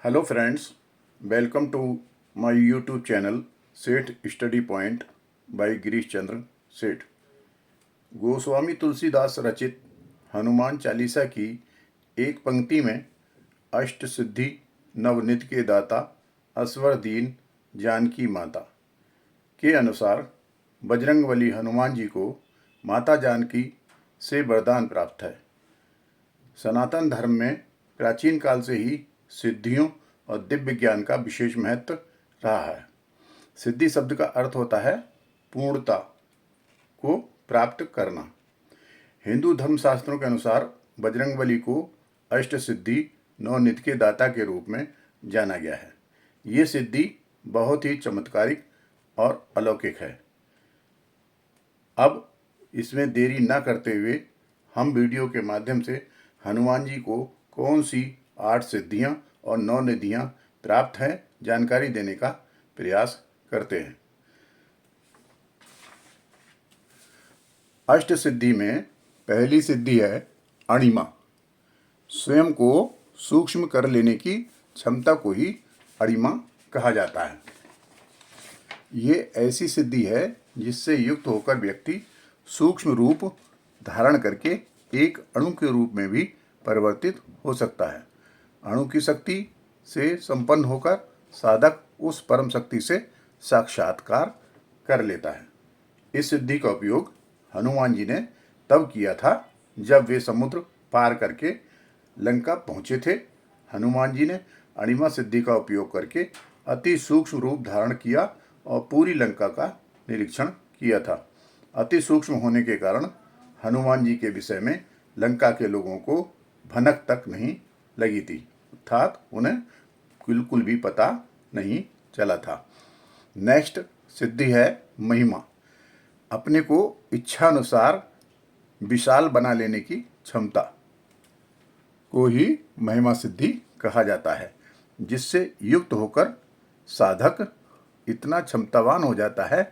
Hello friends, welcome to my YouTube channel सेठ study point by Girish Chandra सेठ। गोस्वामी तुलसीदास रचित हनुमान चालीसा की एक पंक्ति में अष्ट सिद्धि नवनिधि के दाता असवर दीन जानकी माता के अनुसार बजरंगबली हनुमान जी को माता जानकी से वरदान प्राप्त है। सनातन धर्म में प्राचीन काल से ही सिद्धियों और दिव्य ज्ञान का विशेष महत्व रहा है। सिद्धि शब्द का अर्थ होता है पूर्णता को प्राप्त करना। हिंदू धर्मशास्त्रों के अनुसार बजरंगबली को अष्ट सिद्धि नवनिधि के दाता के रूप में जाना गया है। ये सिद्धि बहुत ही चमत्कारिक और अलौकिक है। अब इसमें देरी न करते हुए हम वीडियो के माध्यम से हनुमान जी को कौन सी 8 सिद्धियां और 9 निधियां प्राप्त हैं जानकारी देने का प्रयास करते हैं। अष्ट सिद्धि में पहली सिद्धि है अणिमा। स्वयं को सूक्ष्म कर लेने की क्षमता को ही अणिमा कहा जाता है। ये ऐसी सिद्धि है जिससे युक्त होकर व्यक्ति सूक्ष्म रूप धारण करके एक अणु के रूप में भी परिवर्तित हो सकता है। अणु की शक्ति से संपन्न होकर साधक उस परम शक्ति से साक्षात्कार कर लेता है। इस सिद्धि का उपयोग हनुमान जी ने तब किया था जब वे समुद्र पार करके लंका पहुंचे थे। हनुमान जी ने अणिमा सिद्धि का उपयोग करके अति सूक्ष्म रूप धारण किया और पूरी लंका का निरीक्षण किया था। अति सूक्ष्म होने के कारण हनुमान जी के विषय में लंका के लोगों को भनक तक नहीं लगी थी, अर्थात उन्हें बिल्कुल भी पता नहीं चला था। नेक्स्ट सिद्धि है महिमा। अपने को इच्छानुसार विशाल बना लेने की क्षमता को ही महिमा सिद्धि कहा जाता है, जिससे युक्त होकर साधक इतना क्षमतावान हो जाता है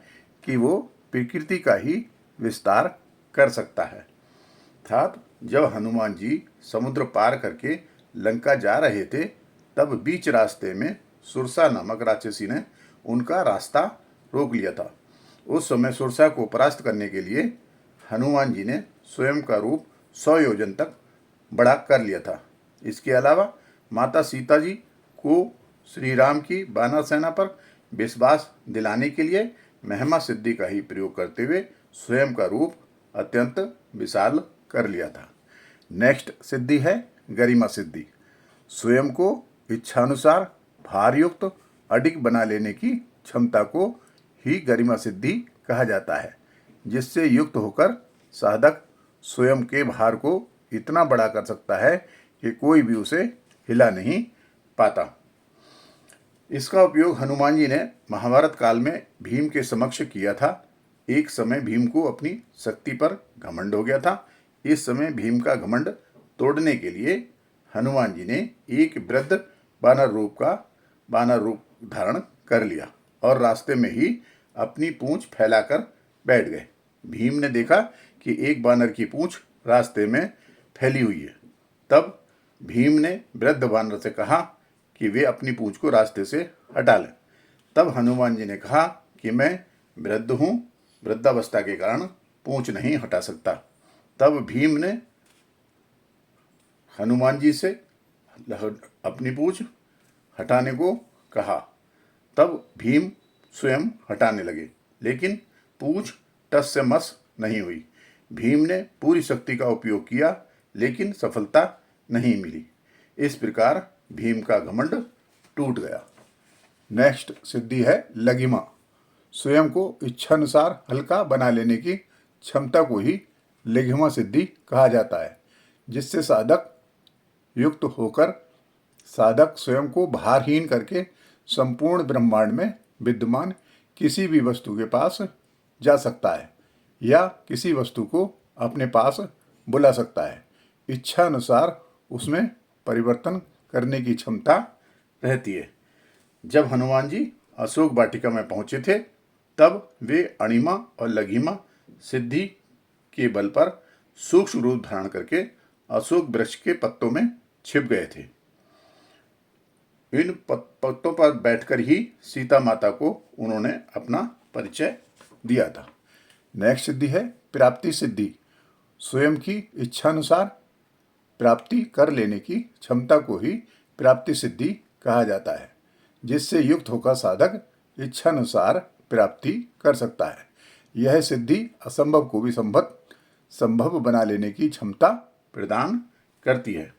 कि वो प्रकृति का ही विस्तार कर सकता है। अर्थात जब हनुमान जी समुद्र पार करके लंका जा रहे थे तब बीच रास्ते में सुरसा नामक राक्षसी ने उनका रास्ता रोक लिया था। उस समय सुरसा को परास्त करने के लिए हनुमान जी ने स्वयं का रूप 100 योजन तक बड़ा कर लिया था। इसके अलावा माता सीता जी को श्री राम की वानर सेना पर विश्वास दिलाने के लिए महिमा सिद्धि का ही प्रयोग करते हुए स्वयं का रूप अत्यंत विशाल कर लिया था। नेक्स्ट सिद्धि है गरिमा सिद्धि। स्वयं को इच्छानुसार भारयुक्त अडिग बना लेने की क्षमता को ही गरिमा सिद्धि कहा जाता है, जिससे युक्त होकर साधक स्वयं के भार को इतना बड़ा कर सकता है कि कोई भी उसे हिला नहीं पाता। इसका उपयोग हनुमान जी ने महाभारत काल में भीम के समक्ष किया था। एक समय भीम को अपनी शक्ति पर घमंड हो गया था। इस समय भीम का घमंड तोड़ने के लिए हनुमान जी ने एक वृद्ध वानर रूप धारण कर लिया और रास्ते में ही अपनी पूंछ फैलाकर बैठ गए। भीम ने देखा कि एक वानर की पूंछ रास्ते में फैली हुई है। तब भीम ने वृद्ध वानर से कहा कि वे अपनी पूंछ को रास्ते से हटा लें। तब हनुमान जी ने कहा कि मैं वृद्ध हूँ, वृद्धावस्था के कारण पूंछ नहीं हटा सकता। तब भीम ने हनुमान जी से अपनी पूंछ हटाने को कहा। तब भीम स्वयं हटाने लगे, लेकिन पूंछ टस से मस नहीं हुई। भीम ने पूरी शक्ति का उपयोग किया, लेकिन सफलता नहीं मिली। इस प्रकार भीम का घमंड टूट गया। नेक्स्ट सिद्धि है लघिमा। स्वयं को इच्छानुसार हल्का बना लेने की क्षमता को ही लघिमा सिद्धि कहा जाता है, जिससे साधक युक्त होकर साधक स्वयं को भारहीन करके संपूर्ण ब्रह्मांड में विद्यमान किसी भी वस्तु के पास जा सकता है या किसी वस्तु को अपने पास बुला सकता है। इच्छा अनुसार उसमें परिवर्तन करने की क्षमता रहती है। जब हनुमान जी अशोक वाटिका में पहुंचे थे तब वे अणिमा और लघिमा सिद्धि के बल पर सूक्ष्म रूप धारण करके अशोक वृक्ष के पत्तों में छिप गए थे। इन पत्तों पर बैठकर ही सीता माता को उन्होंने अपना परिचय दिया था। नेक्स्ट सिद्धि है प्राप्ति सिद्धि। स्वयं की इच्छानुसार प्राप्ति कर लेने की क्षमता को ही प्राप्ति सिद्धि कहा जाता है, जिससे युक्त होकर साधक इच्छानुसार प्राप्ति कर सकता है। यह सिद्धि असंभव को भी संभव बना लेने की क्षमता प्रदान करती है।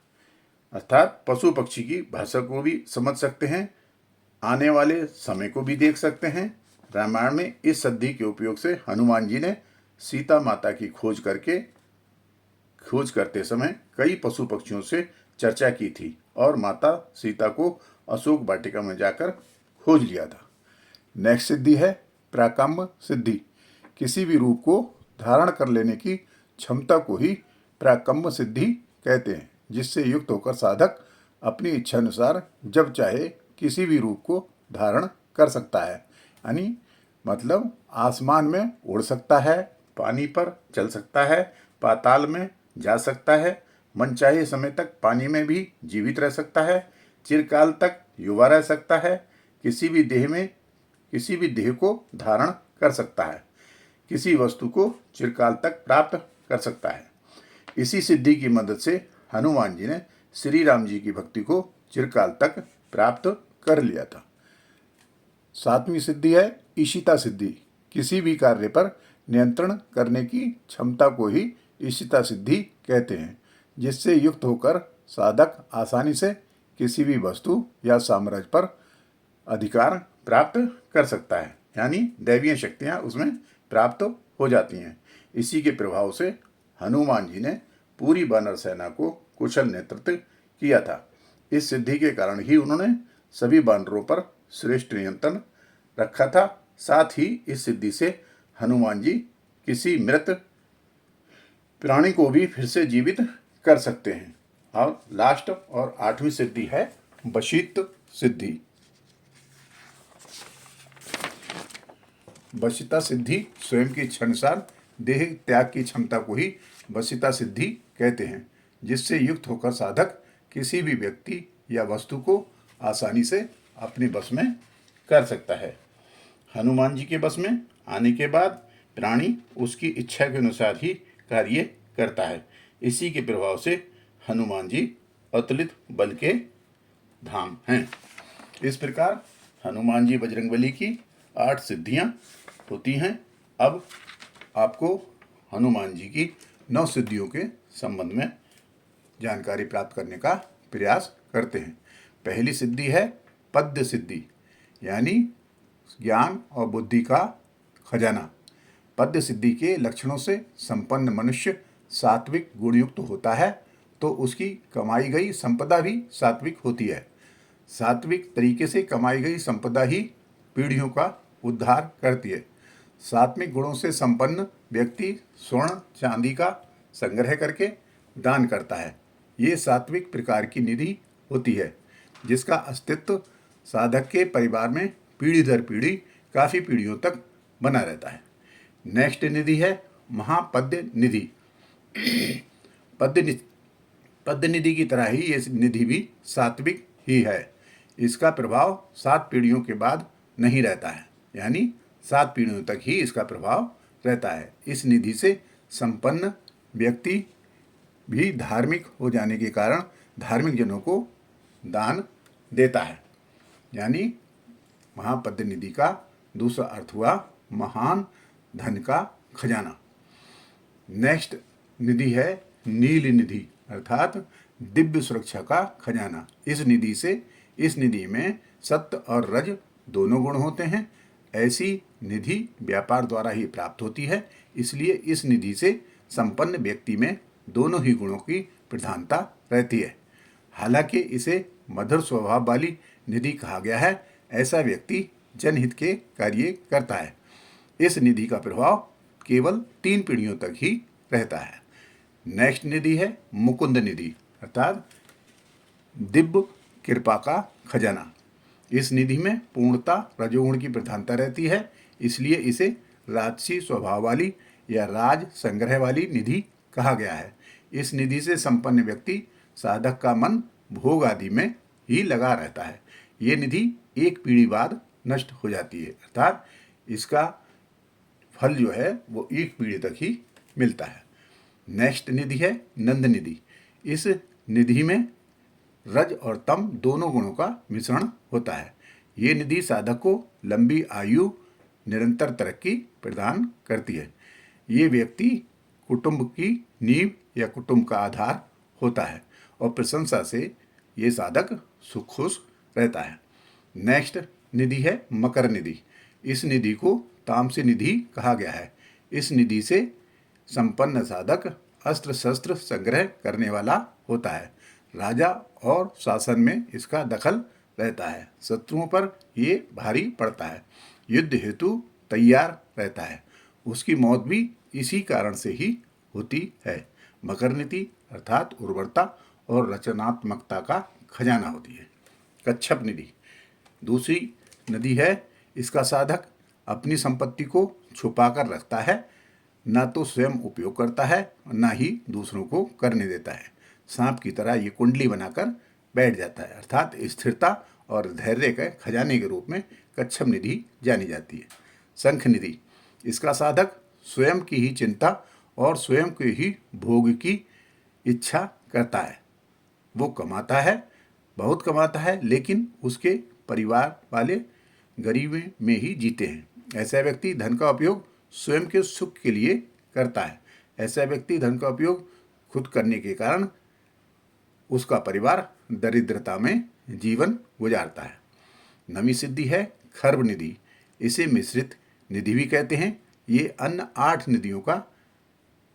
अर्थात पशु पक्षी की भाषा को भी समझ सकते हैं, आने वाले समय को भी देख सकते हैं। रामायण में इस सिद्धि के उपयोग से हनुमान जी ने सीता माता की खोज करते समय कई पशु पक्षियों से चर्चा की थी और माता सीता को अशोक वाटिका में जाकर खोज लिया था। नेक्स्ट सिद्धि है प्राकम्य सिद्धि। किसी भी रूप को धारण कर लेने की क्षमता को ही प्राकम्य सिद्धि कहते हैं, जिससे युक्त होकर साधक अपनी इच्छा अनुसार जब चाहे किसी भी रूप को धारण कर सकता है। यानी मतलब आसमान में उड़ सकता है, पानी पर चल सकता है, पाताल में जा सकता है, मनचाहे समय तक पानी में भी जीवित रह सकता है, चिरकाल तक युवा रह सकता है, किसी भी देह को धारण कर सकता है, किसी वस्तु को चिरकाल तक प्राप्त कर सकता है। इसी सिद्धि की मदद से हनुमान जी ने श्री राम जी की भक्ति को चिरकाल तक प्राप्त कर लिया था। सातवीं सिद्धि है ईशिता सिद्धि। किसी भी कार्य पर नियंत्रण करने की क्षमता को ही ईशिता सिद्धि कहते हैं, जिससे युक्त होकर साधक आसानी से किसी भी वस्तु या साम्राज्य पर अधिकार प्राप्त कर सकता है। यानी दैवीय शक्तियाँ उसमें प्राप्त हो जाती हैं। इसी के प्रभाव से हनुमान जी ने पूरी वानर सेना को कुशल नेतृत्व किया था। इस सिद्धि के कारण ही उन्होंने सभी वानरों पर श्रेष्ठ नियंत्रण रखा था। साथ ही इस सिद्धि से हनुमान जी किसी मृत प्राणी को भी फिर से जीवित कर सकते हैं। और लास्ट और आठवीं सिद्धि है वशिष्ठ सिद्धि। वशिता सिद्धि स्वयं की इच्छानुसार देह त्याग की क्षमता को ही वशिता सिद्धि कहते हैं, जिससे युक्त होकर साधक किसी भी व्यक्ति या वस्तु को आसानी से अपने बस में कर सकता है। हनुमान जी के बस में आने के बाद प्राणी उसकी इच्छा के अनुसार ही कार्य करता है। इसी के प्रभाव से हनुमान जी अतुलित बल के धाम हैं। इस प्रकार हनुमान जी बजरंगबली की 8 सिद्धियां होती हैं। अब आपको हनुमान जी की 9 सिद्धियों के संबंध में जानकारी प्राप्त करने का प्रयास करते हैं। पहली सिद्धि है पद्य सिद्धि, यानी ज्ञान और बुद्धि का खजाना। पद्य सिद्धि के लक्षणों से संपन्न मनुष्य सात्विक गुणयुक्त होता है, तो उसकी कमाई गई संपदा भी सात्विक होती है। सात्विक तरीके से कमाई गई संपदा ही पीढ़ियों का उद्धार करती है। सात्विक गुणों से संपन्न व्यक्ति स्वर्ण चांदी का संग्रह करके दान करता है। ये सात्विक प्रकार की निधि होती है, जिसका अस्तित्व साधक के परिवार में पीढ़ी दर पीढ़ी काफ़ी पीढ़ियों तक बना रहता है। नेक्स्ट निधि है महापद्य निधि। पद्य निधि की तरह ही ये निधि भी सात्विक ही है। इसका प्रभाव 7 पीढ़ियों के बाद नहीं रहता है, यानी 7 पीढ़ियों तक ही इसका प्रभाव रहता है। इस निधि से संपन्न व्यक्ति भी धार्मिक हो जाने के कारण धार्मिक जनों को दान देता है। यानी महापद्य निधि का दूसरा अर्थ हुआ महान धन का खजाना। नेक्स्ट निधि है नील निधि, अर्थात दिव्य सुरक्षा का खजाना। इस निधि में सत्य और रज दोनों गुण होते हैं। ऐसी निधि व्यापार द्वारा ही प्राप्त होती है, इसलिए इस निधि से संपन्न व्यक्ति में दोनों ही गुणों की प्रधानता रहती है। हालांकि इसे मधुर स्वभाव वाली निधि कहा गया है। ऐसा व्यक्ति जनहित के कार्य करता है। इस निधि का प्रभाव केवल 3 पीढ़ियों तक ही रहता है। नेक्स्ट निधि है मुकुंद निधि, अर्थात दिव्य कृपा का खजाना। इस निधि में पूर्णता रजोगुण की प्रधानता रहती है, इसलिए इसे राजसी स्वभाव वाली या राज संग्रह वाली निधि कहा गया है। इस निधि से संपन्न व्यक्ति साधक का मन भोग आदि में ही लगा रहता है, ये निधि एक पीढ़ी बाद नष्ट हो जाती है, अर्थात इसका फल जो है वो एक पीढ़ी तक ही मिलता है। नेक्स्ट निधि है नंद निधि। इस निधि में रज और तम दोनों गुणों का मिश्रण होता है। ये निधि साधक को लंबी आयु, निरंतर तरक्की प्रदान करती है। ये व्यक्ति कुटुंब की नींव या कुटुंब का आधार होता है और प्रशंसा से ये साधक सुख खुश रहता है। नेक्स्ट निधि है मकर निधि। इस निधि को तामसी निधि कहा गया है। इस निधि से संपन्न साधक अस्त्र शस्त्र संग्रह करने वाला होता है। राजा और शासन में इसका दखल रहता है। शत्रुओं पर ये भारी पड़ता है। युद्ध हेतु तैयार रहता है। उसकी मौत भी इसी कारण से ही होती है। मकर निधि अर्थात उर्वरता और रचनात्मकता का खजाना होती है। कच्छप निधि दूसरी नदी है। इसका साधक अपनी संपत्ति को छुपाकर रखता है, ना तो स्वयं उपयोग करता है ना ही दूसरों को करने देता है। सांप की तरह ये कुंडली बनाकर बैठ जाता है, अर्थात स्थिरता और धैर्य के खजाने के रूप में कच्छप निधि जानी जाती है। शंख निधि इसका साधक स्वयं की ही चिंता और स्वयं के ही भोग की इच्छा करता है। वो कमाता है, बहुत कमाता है, लेकिन उसके परिवार वाले गरीबी में ही जीते हैं। ऐसा व्यक्ति धन का उपयोग स्वयं के सुख के लिए करता है। ऐसा व्यक्ति धन का उपयोग खुद करने के कारण उसका परिवार दरिद्रता में जीवन गुजारता है। नवी सिद्धि है खर्व निधि। इसे मिश्रित निधि भी कहते हैं। ये अन्य 8 निधियों का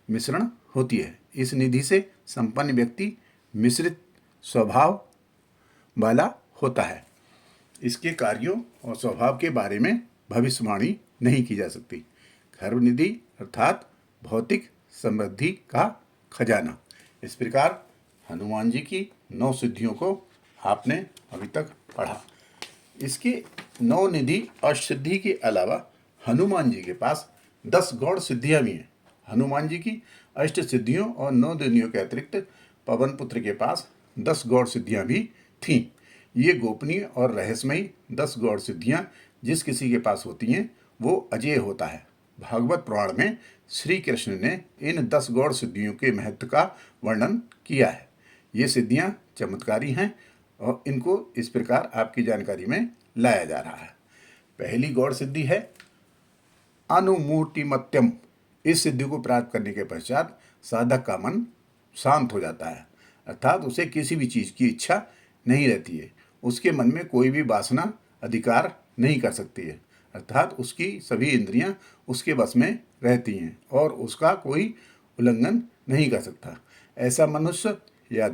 मिश्रण होती है। इस निधि से संपन्न व्यक्ति मिश्रित स्वभाव वाला होता है। इसके कार्यों और स्वभाव के बारे में भविष्यवाणी नहीं की जा सकती। खर्व निधि अर्थात भौतिक समृद्धि का खजाना। इस प्रकार हनुमान जी की 9 सिद्धियों को आपने अभी तक पढ़ा। इसके 9 निधि अष्टसिद्धि के अलावा हनुमान जी के पास 10 गौड़ सिद्धियां भी हैं। हनुमान जी की अष्ट सिद्धियों और 9 निधियों के अतिरिक्त पवन पुत्र के पास 10 गौड़ सिद्धियां भी थीं। ये गोपनीय और रहस्यमयी 10 गौड़ सिद्धियां जिस किसी के पास होती हैं वो अजेय होता है। भागवत पुराण में श्री कृष्ण ने इन 10 गौड़ सिद्धियों के महत्व का वर्णन किया है। ये सिद्धियां चमत्कारी हैं और इनको इस प्रकार आपकी जानकारी में लाया जा रहा है। पहली गौड़ सिद्धि है अनुमूर्तिमत्यम। इस सिद्धि को प्राप्त करने के पश्चात साधक का मन शांत हो जाता है, अर्थात उसे किसी भी चीज़ की इच्छा नहीं रहती है। उसके मन में कोई भी वासना अधिकार नहीं कर सकती है, अर्थात उसकी सभी इंद्रियां उसके बस में रहती हैं और उसका कोई उल्लंघन नहीं कर सकता। ऐसा मनुष्य या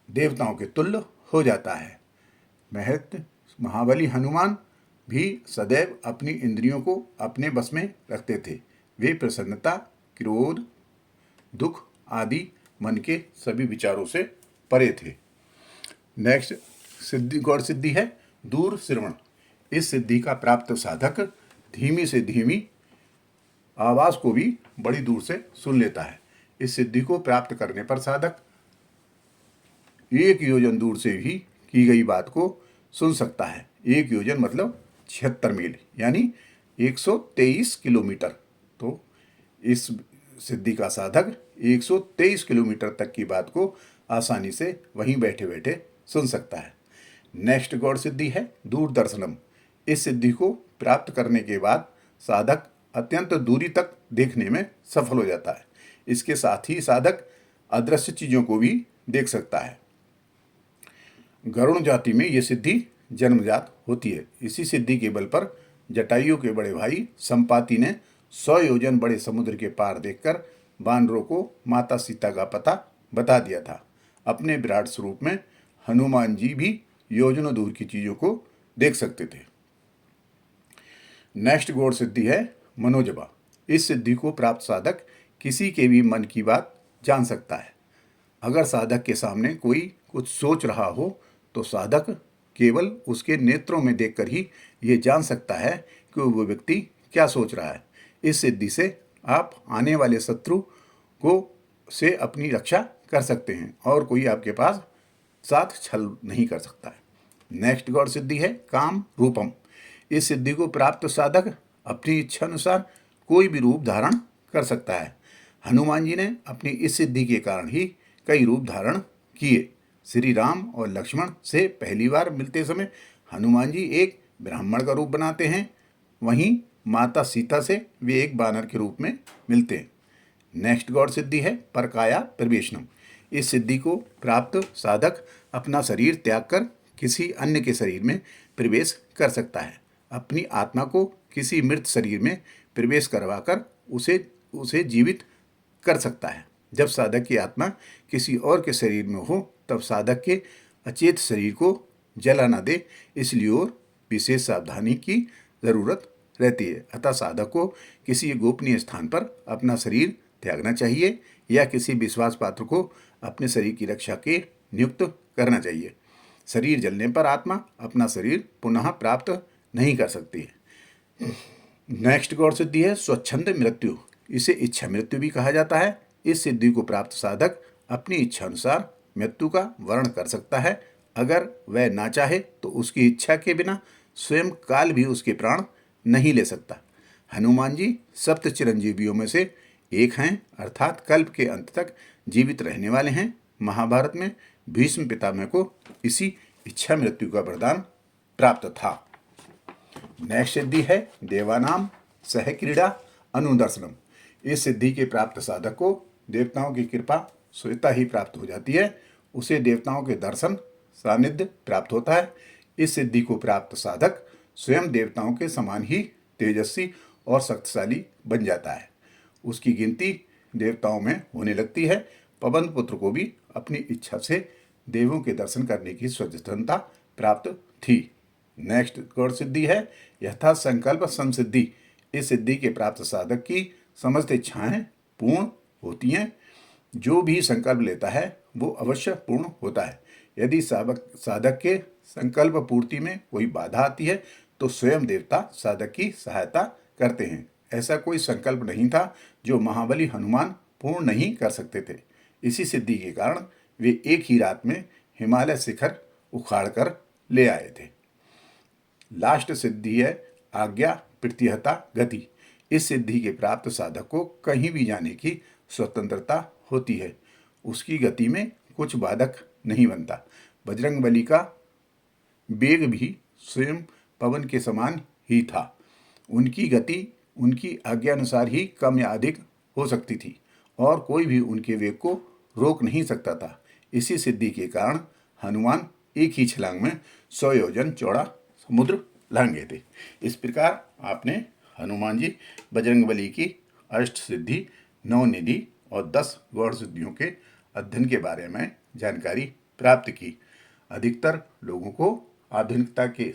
देवताओं के तुल्य हो जाता है। महाबली हनुमान भी सदैव अपनी इंद्रियों को अपने बस में रखते थे। वे प्रसन्नता, क्रोध, दुख आदि मन के सभी विचारों से परे थे। नेक्स्ट सिद्धि गौड़ सिद्धि है दूर श्रवण। इस सिद्धि का प्राप्त साधक धीमी से धीमी आवाज़ को भी बड़ी दूर से सुन लेता है। इस सिद्धि को प्राप्त करने पर साधक 1 योजन दूर से भी की गई बात को सुन सकता है। 1 योजन मतलब 76 मील यानी 123 किलोमीटर। तो इस सिद्धि का साधक 123 किलोमीटर तक की बात को आसानी से वहीं बैठे बैठे सुन सकता है। नेक्स्ट गौड़ सिद्धि है दूरदर्शनम। इस सिद्धि को प्राप्त करने के बाद साधक अत्यंत दूरी तक देखने में सफल हो जाता है। इसके साथ ही साधक अदृश्य चीज़ों को भी देख सकता है। गरुण जाति में ये सिद्धि जन्मजात होती है। इसी सिद्धि के बल पर जटायु के बड़े भाई संपाति ने 100 योजन बड़े समुद्र के पार देखकर वानरों को माता सीता का पता बता दिया था। अपने विराट स्वरूप में हनुमान जी भी योजनों दूर की चीज़ों को देख सकते थे। नेक्स्ट गौड़ सिद्धि है मनोजवा। इस सिद्धि को प्राप्त साधक किसी के भी मन की बात जान सकता है। अगर साधक के सामने कोई कुछ सोच रहा हो तो साधक केवल उसके नेत्रों में देखकर ही ये जान सकता है कि वो व्यक्ति क्या सोच रहा है। इस सिद्धि से आप आने वाले शत्रु को से अपनी रक्षा कर सकते हैं और कोई आपके पास साथ छल नहीं कर सकता है। नेक्स्ट गौड़ सिद्धि है काम रूपम। इस सिद्धि को प्राप्त साधक अपनी इच्छा अनुसार कोई भी रूप धारण कर सकता है। हनुमान जी ने अपनी इस सिद्धि के कारण ही कई रूप धारण किए। श्री राम और लक्ष्मण से पहली बार मिलते समय हनुमान जी एक ब्राह्मण का रूप बनाते हैं, वहीं माता सीता से वे एक बानर के रूप में मिलते हैं। नेक्स्ट गौड़ सिद्धि है परकाया प्रवेशनम। इस सिद्धि को प्राप्त साधक अपना शरीर त्याग कर किसी अन्य के शरीर में प्रवेश कर सकता है। अपनी आत्मा को किसी मृत शरीर में प्रवेश करवाकर उसे जीवित कर सकता है। जब साधक की आत्मा किसी और के शरीर में हो तब साधक के अचेत शरीर को जला न दे, इसलिए और विशेष सावधानी की जरूरत रहती है। अतः साधक को किसी गोपनीय स्थान पर अपना शरीर त्यागना चाहिए या किसी विश्वास पात्र को अपने शरीर की रक्षा के नियुक्त करना चाहिए। शरीर जलने पर आत्मा अपना शरीर पुनः प्राप्त नहीं कर सकती है। नेक्स्ट गौड़ सिद्धि है स्वच्छंद मृत्यु। इसे इच्छा मृत्यु भी कहा जाता है। इस सिद्धि को प्राप्त साधक अपनी इच्छा अनुसार मृत्यु का वर्ण कर सकता है। अगर वह ना चाहे तो उसकी इच्छा के बिना स्वयं काल भी उसके प्राण नहीं ले सकता। हनुमान जी सप्त चिरंजीवियों में से एक हैं, अर्थात कल्प के अंत तक जीवित रहने वाले हैं। महाभारत में भीष्म पितामह को इसी इच्छा मृत्यु का वरदान प्राप्त था। नेक्स्ट सिद्धि है देवानाम सह क्रीड़ा अनुदर्शनम। इस सिद्धि के प्राप्त साधक को देवताओं की कृपा स्वतः ही प्राप्त हो जाती है। उसे देवताओं के दर्शन सानिध्य प्राप्त होता है। इस सिद्धि को प्राप्त साधक स्वयं देवताओं के समान ही तेजस्वी और शक्तिशाली बन जाता है। उसकी गिनती देवताओं में होने लगती है। पवन पुत्र को भी अपनी इच्छा से देवों के दर्शन करने की स्वतंत्रता प्राप्त थी। नेक्स्ट गौड़ सिद्धि है यथा संकल्प संसिद्धि। इस सिद्धि के प्राप्त साधक की समस्त इच्छाएं पूर्ण होती हैं। जो भी संकल्प लेता है वो अवश्य पूर्ण होता है। यदि साधक के संकल्प पूर्ति में कोई बाधा आती है तो स्वयं देवता साधक की सहायता करते हैं। ऐसा कोई संकल्प नहीं था जो महाबली हनुमान पूर्ण नहीं कर सकते थे। इसी सिद्धि के कारण वे एक ही रात में हिमालय शिखर उखाड़ कर ले आए थे। लास्ट सिद्धि है आज्ञा प्रत्यहता गति। इस सिद्धि के प्राप्त साधक को कहीं भी जाने की स्वतंत्रता होती है। उसकी गति में कुछ बाधक नहीं बनता। बजरंगबली का वेग भी स्वयं पवन के समान ही था। उनकी गति उनकी आज्ञानुसार ही कम या अधिक हो सकती थी और कोई भी उनके वेग को रोक नहीं सकता था। इसी सिद्धि के कारण हनुमान एक ही छलांग में 100 योजन चौड़ा समुद्र लांघ गए थे। इस प्रकार आपने हनुमान जी बजरंगबली की अष्ट सिद्धि, 9 निधि और 10 गौड़ सिद्धियों के अध्ययन के बारे में जानकारी प्राप्त की। अधिकतर लोगों को आधुनिकता के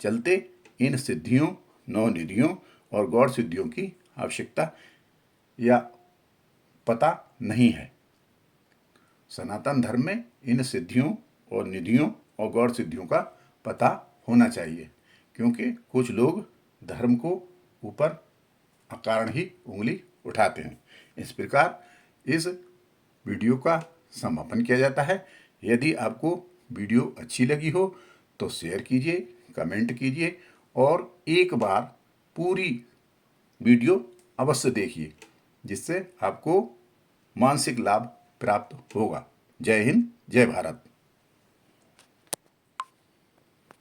चलते इन सिद्धियों, 9 निधियों और गौड़ सिद्धियों की आवश्यकता या पता नहीं है। सनातन धर्म में इन सिद्धियों और निधियों और गौड़ सिद्धियों का पता होना चाहिए, क्योंकि कुछ लोग धर्म को ऊपर अकारण ही उंगली उठाते हैं। इस प्रकार इस वीडियो का समापन किया जाता है। यदि आपको वीडियो अच्छी लगी हो तो शेयर कीजिए, कमेंट कीजिए और एक बार पूरी वीडियो अवश्य देखिए, जिससे आपको मानसिक लाभ प्राप्त होगा। जय हिंद, जय भारत।